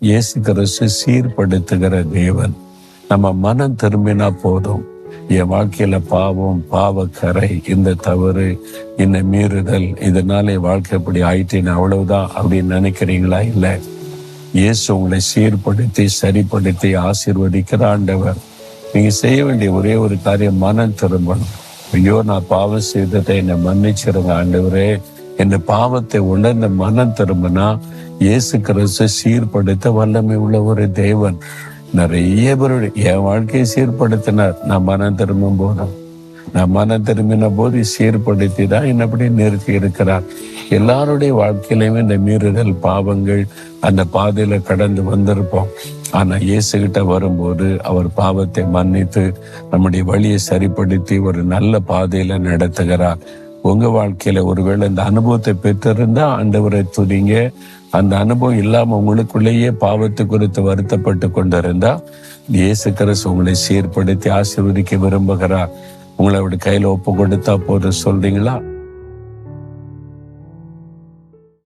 இயேசு கிறிஸ்து சீர்படுத்துகிற தேவன். நம்ம மனம் திரும்பினா போதும். என் வாழ்க்கையில பாவம், பாவக்கரை, இந்த தவறு, இந்த மீறுதல், இதனால என் வாழ்க்கை இப்படி ஆயிட்டேன்னு அவ்வளவுதான் அப்படின்னு நினைக்கிறீங்களா? இல்லை. இயேசு உங்களை சீர்படுத்தி சரிப்படுத்தி ஆசீர்வதிக்கிற ஆண்டவர். நீங்க செய்ய வேண்டிய ஒரே ஒரு காரியம், மனம் திரும்பணும். ஐயோ, நான் பாவம் செய்ததை என்னை மன்னிச்சிருங்க ஆண்டவரே. இந்த பாவத்தை உணர்ந்த மனம் திரும்பினா இயேசு கிறிஸ்து சீர்படுத்த வல்லமை உள்ள ஒரு தேவன். நிறைய பேருடைய என் வாழ்க்கையை சீர்படுத்தினார். நான் மனம் திரும்பும் போதும், நான் மனம் திரும்பின போது சீர்படுத்தி தான் என்னப்படி நிறுத்தி இருக்கிறார். எல்லாருடைய வாழ்க்கையிலுமே இந்த மீறுதல், பாவங்கள், அந்த பாதையில கடந்து வந்திருப்போம். ஆனா இயேசு கிட்ட வரும்போது அவர் பாவத்தை மன்னித்து நம்முடைய வழியை சரிப்படுத்தி ஒரு நல்ல பாதையில நடத்துகிறார். உங்க வாழ்க்கையில ஒருவேளை இந்த அனுபவத்தை பெற்றிருந்தா ஆண்டவரை துதிங்க. அந்த அனுபவம் இல்லாம உங்களுக்குள்ளேயே பாவத்தை குறித்து வருத்தப்பட்டு கொண்டிருந்தா இயேசு கிறிஸ்து உங்களை சீர்படுத்தி ஆசீர்வதிக்க விரும்புகிறார். உங்களை அவருடைய கையில ஒப்பு கொடுத்தா போதும். சொல்றீங்களா?